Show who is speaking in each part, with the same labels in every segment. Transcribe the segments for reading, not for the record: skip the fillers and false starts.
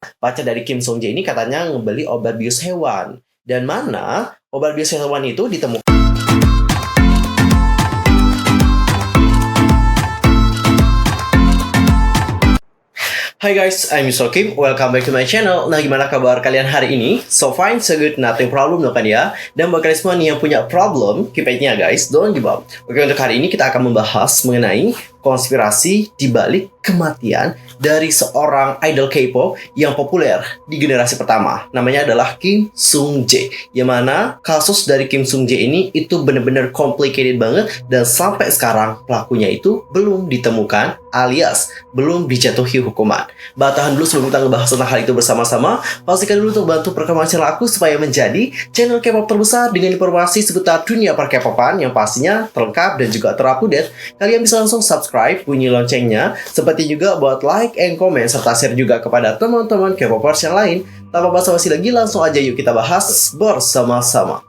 Speaker 1: Pacar dari Kim Sung Jae ini katanya ngebeli obat bius hewan. Dan mana obat bius hewan itu ditemukan? Hi guys, I'm Mr. Kim. Welcome back to my channel. Nah, gimana kabar kalian hari ini? So fine, so good, nothing problem, kan ya? Dan buat kalian semua nih yang punya problem, keep it-nya guys, don't give up. Oke, untuk hari ini kita akan membahas mengenai konspirasi di balik kematian dari seorang idol K-pop yang populer di generasi pertama. Namanya adalah Kim Sung Jae. Yang mana kasus dari Kim Sung Jae ini itu benar-benar complicated banget dan sampai sekarang pelakunya itu belum ditemukan alias belum dijatuhi hukuman. Tahan dulu sebelum kita ngebahas tentang hal itu bersama-sama. Pastikan dulu untuk bantu perkembangan channel aku supaya menjadi channel K-pop terbesar dengan informasi seputar dunia per K-popan yang pastinya terlengkap dan juga terupdate. Kalian bisa langsung subscribe, bunyi loncengnya, seperti juga buat like and comment serta share juga kepada teman-teman K-popers yang lain. Tanpa basa-basi lagi, langsung aja yuk kita bahas bersama-sama.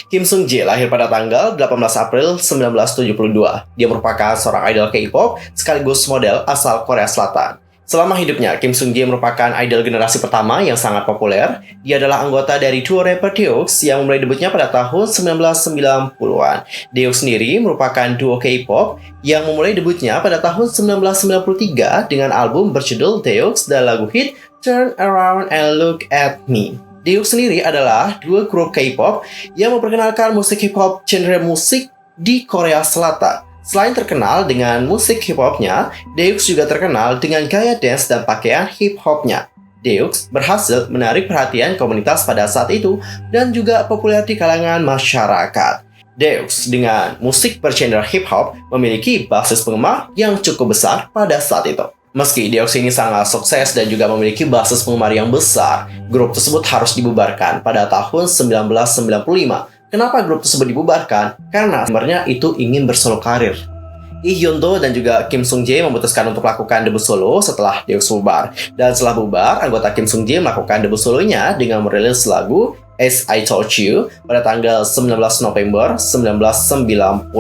Speaker 1: Kim Sung Jae lahir pada tanggal 18 April 1972. Dia merupakan seorang idol K-pop sekaligus model asal Korea Selatan. Selama hidupnya, Kim Sung Jae merupakan idol generasi pertama yang sangat populer. Dia adalah anggota dari duo rapper Deux yang mulai debutnya pada tahun 1990-an. Deux sendiri merupakan duo K-pop yang memulai debutnya pada tahun 1993 dengan album berjudul Deux dan lagu hit Turn Around and Look at Me. Deux sendiri adalah dua grup K-pop yang memperkenalkan musik hip-hop genre musik di Korea Selatan. Selain terkenal dengan musik hip-hopnya, Deux juga terkenal dengan gaya dance dan pakaian hip-hopnya. Deux berhasil menarik perhatian komunitas pada saat itu dan juga populer di kalangan masyarakat. Deux dengan musik bergenre hip-hop memiliki basis penggemar yang cukup besar pada saat itu. Meski Deux ini sangat sukses dan juga memiliki basis penggemar yang besar, grup tersebut harus dibubarkan pada tahun 1995. Kenapa grup tersebut dibubarkan? Karena sebenarnya itu ingin bersolo karir. Lee Hyun Do dan juga Kim Sung Jae memutuskan untuk melakukan debut solo setelah Deux bubar. Dan setelah bubar, anggota Kim Sung Jae melakukan debut solonya dengan merilis lagu As I Told You pada tanggal 19 November 1995.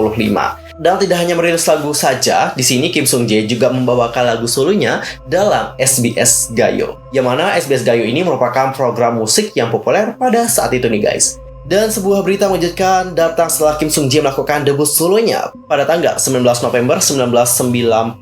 Speaker 1: Dan tidak hanya merilis lagu saja, di sini Kim Sung Jae juga membawakan lagu solonya dalam SBS Gayo. Yang mana SBS Gayo ini merupakan program musik yang populer pada saat itu nih guys. Dan sebuah berita mengejutkan datang setelah Kim Sung Jae melakukan debut solonya pada tanggal 19 November 1995.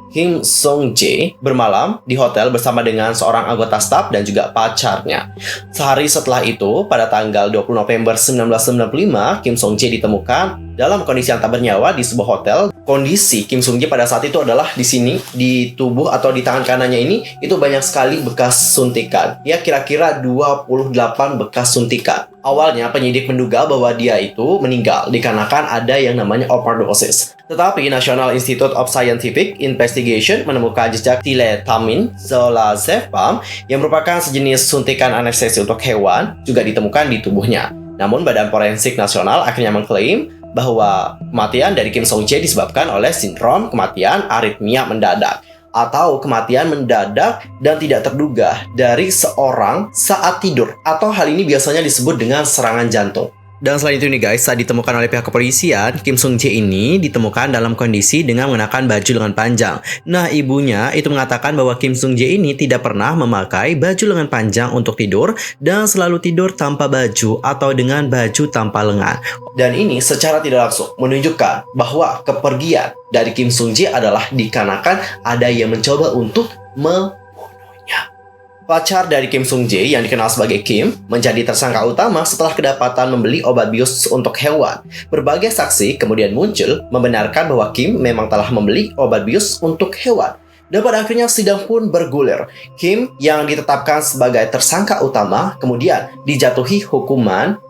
Speaker 1: Kim Sung Jae bermalam di hotel bersama dengan seorang anggota staf dan juga pacarnya. Sehari setelah itu, pada tanggal 20 November 1995, Kim Sung Jae ditemukan dalam kondisi yang tak bernyawa di sebuah hotel. Kondisi Kim Sung Jae pada saat itu adalah di sini, di tubuh atau di tangan kanannya ini, itu banyak sekali bekas suntikan. Ya, kira-kira 28 bekas suntikan. Awalnya penyidik menduga bahwa dia itu meninggal dikarenakan ada yang namanya overdosis. Tetapi National Institute of Scientific Investigation menemukan jejak tiletamin zolazepam yang merupakan sejenis suntikan anestesi untuk hewan juga ditemukan di tubuhnya. Namun Badan Forensik Nasional akhirnya mengklaim bahwa kematian dari Kim Sung Jae disebabkan oleh sindrom kematian aritmia mendadak atau kematian mendadak dan tidak terduga dari seorang saat tidur, atau hal ini biasanya disebut dengan serangan jantung. Dan selain itu nih guys, saat ditemukan oleh pihak kepolisian, Kim Sung Jae ini ditemukan dalam kondisi dengan mengenakan baju lengan panjang. Nah, ibunya itu mengatakan bahwa Kim Sung Jae ini tidak pernah memakai baju lengan panjang untuk tidur dan selalu tidur tanpa baju atau dengan baju tanpa lengan. Dan ini secara tidak langsung menunjukkan bahwa kepergian dari Kim Sung Jae adalah dikarenakan ada yang mencoba untuk membunuhnya. Pacar dari Kim Sung Jae yang dikenal sebagai Kim menjadi tersangka utama setelah kedapatan membeli obat bius untuk hewan. Berbagai saksi kemudian muncul membenarkan bahwa Kim memang telah membeli obat bius untuk hewan. Dan pada akhirnya sidang pun bergulir. Kim yang ditetapkan sebagai tersangka utama kemudian dijatuhi hukuman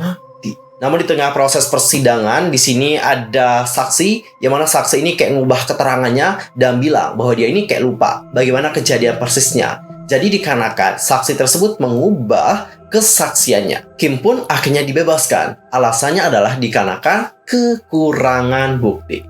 Speaker 1: mati. Namun di tengah proses persidangan di sini ada saksi yang mana saksi ini kayak ngubah keterangannya dan bilang bahwa dia ini kayak lupa bagaimana kejadian persisnya. Jadi dikarenakan saksi tersebut mengubah kesaksiannya, Kim pun akhirnya dibebaskan. Alasannya adalah dikarenakan kekurangan bukti.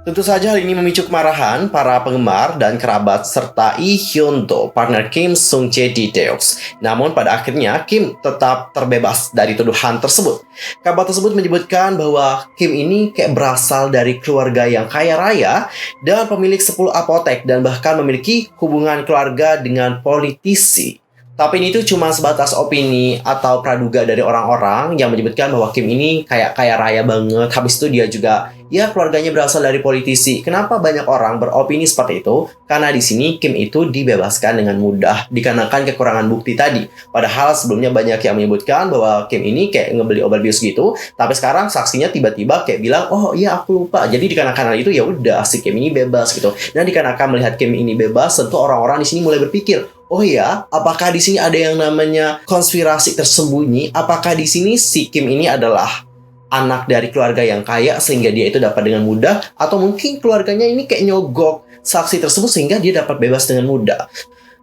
Speaker 1: Tentu saja hal ini memicu kemarahan para penggemar dan kerabat serta Lee Hyun-do, partner Kim Sung-jae di Deoks. Namun pada akhirnya Kim tetap terbebas dari tuduhan tersebut. Kabar tersebut menyebutkan bahwa Kim ini kayak berasal dari keluarga yang kaya raya dan pemilik 10 apotek dan bahkan memiliki hubungan keluarga dengan politisi. Tapi ini tuh cuma sebatas opini atau praduga dari orang-orang yang menyebutkan bahwa Kim ini kayak kaya raya banget. Habis itu dia juga, ya keluarganya berasal dari politisi. Kenapa banyak orang beropini seperti itu? Karena di sini Kim itu dibebaskan dengan mudah dikarenakan kekurangan bukti tadi. Padahal sebelumnya banyak yang menyebutkan bahwa Kim ini kayak ngebeli obat bius gitu. Tapi sekarang saksinya tiba-tiba kayak bilang, oh iya aku lupa. Jadi dikarenakan hal itu ya udah si Kim ini bebas gitu. Dan dikarenakan melihat Kim ini bebas, tentu orang-orang di sini mulai berpikir, oh ya, apakah di sini ada yang namanya konspirasi tersembunyi? Apakah di sini si Kim ini adalah anak dari keluarga yang kaya sehingga dia itu dapat dengan mudah? Atau mungkin keluarganya ini kayak nyogok saksi tersebut sehingga dia dapat bebas dengan mudah?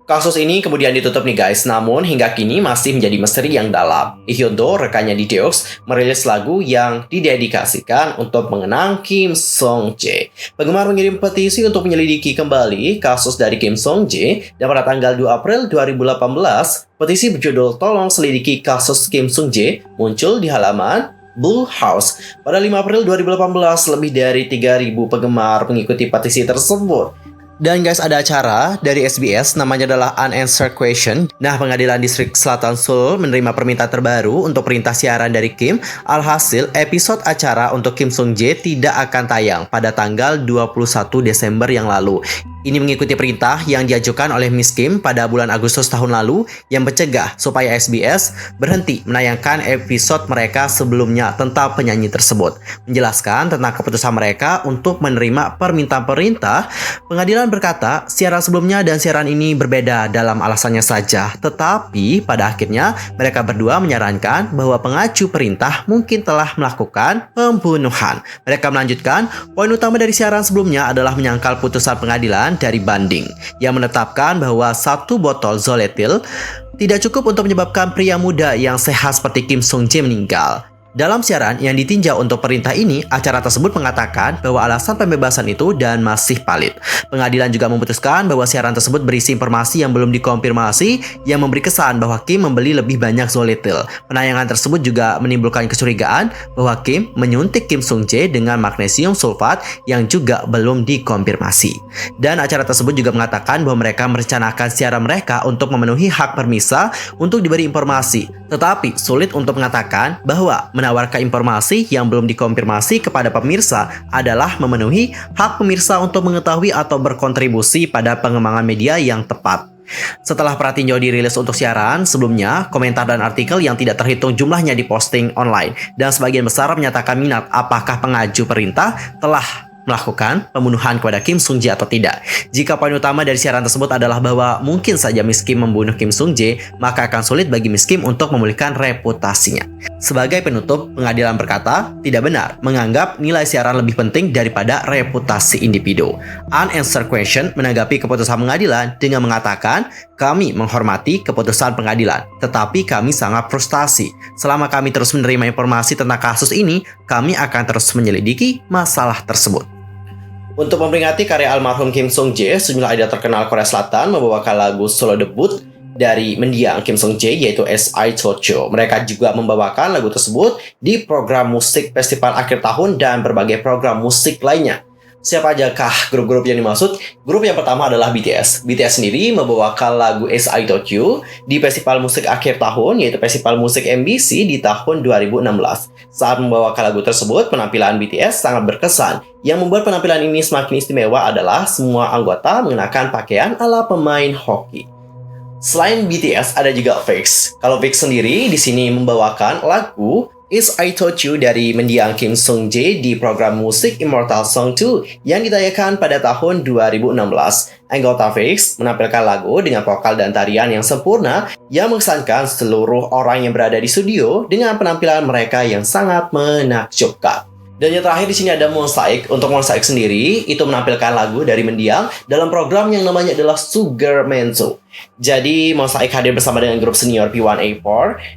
Speaker 1: Kasus ini kemudian ditutup nih guys, namun hingga kini masih menjadi misteri yang dalam. Lee Hyun-do, rekannya di Deoks, merilis lagu yang didedikasikan untuk mengenang Kim Sung-jae. Penggemar mengirim petisi untuk menyelidiki kembali kasus dari Kim Sung-jae, dan pada tanggal 2 April 2018, petisi berjudul Tolong Selidiki Kasus Kim Sung-jae muncul di halaman Blue House. Pada 5 April 2018, lebih dari 3.000 penggemar mengikuti petisi tersebut. Dan guys, ada acara dari SBS namanya adalah Unanswered Question. Nah, Pengadilan Distrik Selatan Seoul menerima permintaan terbaru untuk perintah siaran dari Kim. Alhasil, episode acara untuk Kim Sung-jae tidak akan tayang pada tanggal 21 Desember yang lalu. Ini mengikuti perintah yang diajukan oleh Miss Kim pada bulan Agustus tahun lalu yang mencegah supaya SBS berhenti menayangkan episode mereka sebelumnya tentang penyanyi tersebut. Menjelaskan tentang keputusan mereka untuk menerima permintaan perintah, pengadilan berkata siaran sebelumnya dan siaran ini berbeda dalam alasannya saja. Tetapi pada akhirnya mereka berdua menyarankan bahwa pengacu perintah mungkin telah melakukan pembunuhan. Mereka melanjutkan, poin utama dari siaran sebelumnya adalah menyangkal putusan pengadilan dari banding yang menetapkan bahwa 1 botol Zoletil tidak cukup untuk menyebabkan pria muda yang sehat seperti Kim Sung-jae meninggal. Dalam siaran yang ditinjau untuk perintah ini, acara tersebut mengatakan bahwa alasan pembebasan itu dan masih valid. Pengadilan juga memutuskan bahwa siaran tersebut berisi informasi yang belum dikonfirmasi yang memberi kesan bahwa Kim membeli lebih banyak Zoletil. Penayangan tersebut juga menimbulkan kecurigaan bahwa Kim menyuntik Kim Sung-jae dengan magnesium sulfat yang juga belum dikonfirmasi. Dan acara tersebut juga mengatakan bahwa mereka merencanakan siaran mereka untuk memenuhi hak permisa untuk diberi informasi. Tetapi sulit untuk mengatakan bahwa menawarkan informasi yang belum dikonfirmasi kepada pemirsa adalah memenuhi hak pemirsa untuk mengetahui atau berkontribusi pada pengembangan media yang tepat. Setelah pratinjau dirilis untuk siaran, sebelumnya komentar dan artikel yang tidak terhitung jumlahnya diposting online dan sebagian besar menyatakan minat apakah pengaju perintah telah melakukan pembunuhan kepada Kim Sung-jae atau tidak. Jika poin utama dari siaran tersebut adalah bahwa mungkin saja Miss Kim membunuh Kim Sung-jae, maka akan sulit bagi Miss Kim untuk memulihkan reputasinya. Sebagai penutup, pengadilan berkata tidak benar menganggap nilai siaran lebih penting daripada reputasi individu. Unanswered Question menanggapi keputusan pengadilan dengan mengatakan, kami menghormati keputusan pengadilan, tetapi kami sangat frustasi. Selama kami terus menerima informasi tentang kasus ini, kami akan terus menyelidiki masalah tersebut. Untuk memperingati karya almarhum Kim Sung-jae, sejumlah idol terkenal Korea Selatan membawakan lagu solo debut dari mendiang Kim Sung-jae yaitu As I Told You. Mereka juga membawakan lagu tersebut di program musik festival akhir tahun dan berbagai program musik lainnya. Siapa ajakah grup-grup yang dimaksud? Grup yang pertama adalah BTS. BTS sendiri membawakan lagu As I Told You di festival musik akhir tahun, yaitu festival musik MBC di tahun 2016. Saat membawakan lagu tersebut, penampilan BTS sangat berkesan. Yang membuat penampilan ini semakin istimewa adalah semua anggota mengenakan pakaian ala pemain hoki. Selain BTS, ada juga VIX. Kalau VIX sendiri di sini membawakan lagu As I Told You dari mendiang Kim Sung-jae di program musik Immortal Song 2 yang ditayangkan pada tahun 2016. Anggota VIX menampilkan lagu dengan vokal dan tarian yang sempurna yang mengesankan seluruh orang yang berada di studio dengan penampilan mereka yang sangat menakjubkan. Dan yang terakhir di sini ada Mosaic. Untuk Mosaic sendiri itu menampilkan lagu dari mendiang dalam program yang namanya adalah Sugar Man Show. Jadi Mosaic hadir bersama dengan grup senior P1A4.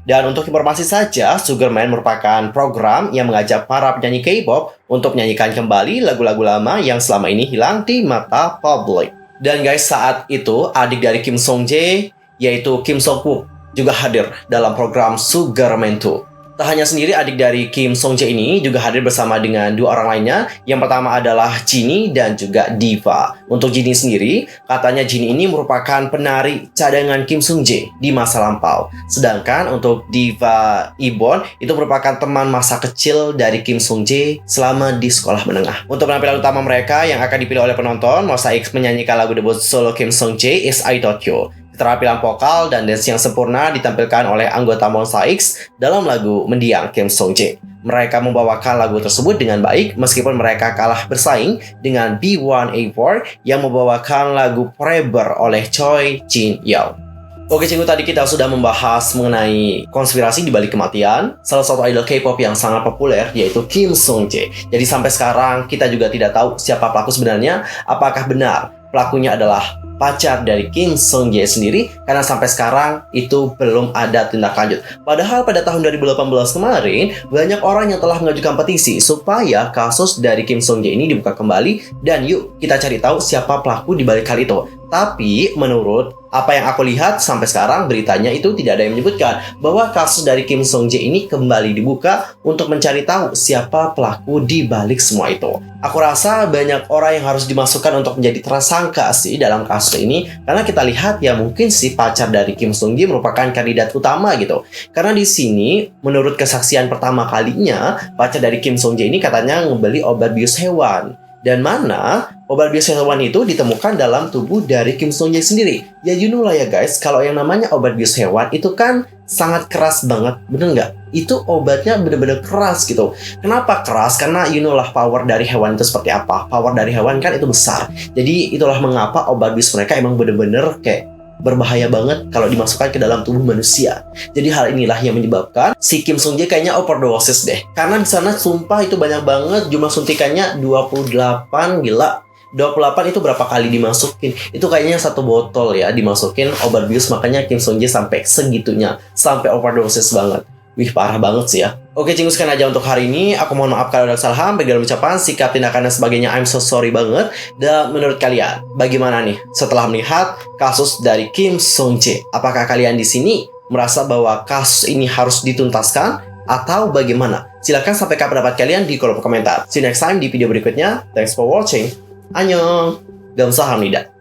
Speaker 1: Dan untuk informasi saja, Sugar Man merupakan program yang mengajak para penyanyi K-pop untuk menyanyikan kembali lagu-lagu lama yang selama ini hilang di mata publik. Dan guys, saat itu adik dari Kim Song Jae, yaitu Kim Song Wook, juga hadir dalam program Sugar Man 2. Tak hanya sendiri, adik dari Kim Song Jae ini juga hadir bersama dengan dua orang lainnya. Yang pertama adalah Jinnie dan juga Diva. Untuk Jinnie sendiri, katanya Jinnie ini merupakan penari cadangan Kim Song Jae di masa lampau. Sedangkan untuk Diva Ibon itu merupakan teman masa kecil dari Kim Song Jae selama di sekolah menengah. Untuk penampilan utama mereka yang akan dipilih oleh penonton, Mosaic menyanyikan lagu debut solo Kim Song Jae Is I Tokyo. Keterampilan vokal dan dance yang sempurna ditampilkan oleh anggota Mosaic dalam lagu mendiang Kim Song Jae. Mereka membawakan lagu tersebut dengan baik meskipun mereka kalah bersaing dengan B1A4 yang membawakan lagu Forever oleh Choi Jin Young. Oke cinggu, tadi kita sudah membahas mengenai konspirasi di balik kematian salah satu idol K-pop yang sangat populer, yaitu Kim Song Jae. Jadi sampai sekarang kita juga tidak tahu siapa pelaku sebenarnya. Apakah benar pelakunya adalah pacar dari Kim Song Jae sendiri, karena sampai sekarang itu belum ada tindak lanjut. Padahal pada tahun 2018 kemarin banyak orang yang telah mengajukan petisi supaya kasus dari Kim Song Jae ini dibuka kembali dan yuk kita cari tahu siapa pelaku di balik hal itu. Tapi menurut apa yang aku lihat sampai sekarang beritanya itu tidak ada yang menyebutkan bahwa kasus dari Kim Song Jae ini kembali dibuka untuk mencari tahu siapa pelaku di balik semua itu. Aku rasa banyak orang yang harus dimasukkan untuk menjadi tersangka sih dalam kasus ini, karena kita lihat ya mungkin si pacar dari Kim Song Jae merupakan kandidat utama gitu. Karena di sini menurut kesaksian pertama kalinya pacar dari Kim Song Jae ini katanya membeli obat bius hewan. Dan mana obat bius hewan itu ditemukan dalam tubuh dari Kim Song Jae sendiri. Ya you know lah ya guys, kalau yang namanya obat bius hewan itu kan sangat keras banget, bener nggak? Itu obatnya bener-bener keras gitu. Kenapa keras? Karena you know lah power dari hewan itu seperti apa. Power dari hewan kan itu besar. Jadi itulah mengapa obat bius mereka emang bener-bener kayak berbahaya banget kalau dimasukkan ke dalam tubuh manusia. Jadi hal inilah yang menyebabkan si Kim Song Jae kayaknya overdosis deh. Karena di sana sumpah itu banyak banget, jumlah suntikannya 28, gila. 28 itu berapa kali dimasukin? Itu kayaknya satu botol ya dimasukin obat bius, makanya Kim Song Jae sampai segitunya, sampai overdosis banget. Wih, parah banget sih ya. Oke, cinggu, sekian aja untuk hari ini. Aku mohon maaf kalau ada kesalahan baik dalam ucapan, sikap, tindakan, dan sebagainya. I'm so sorry banget. Dan menurut kalian, bagaimana nih setelah melihat kasus dari Kim Song Jae? Apakah kalian di sini merasa bahwa kasus ini harus dituntaskan atau bagaimana? Silahkan sampaikan pendapat kalian di kolom komentar. See you next time di video berikutnya. Thanks for watching. Annyeong. Gamsahamnida.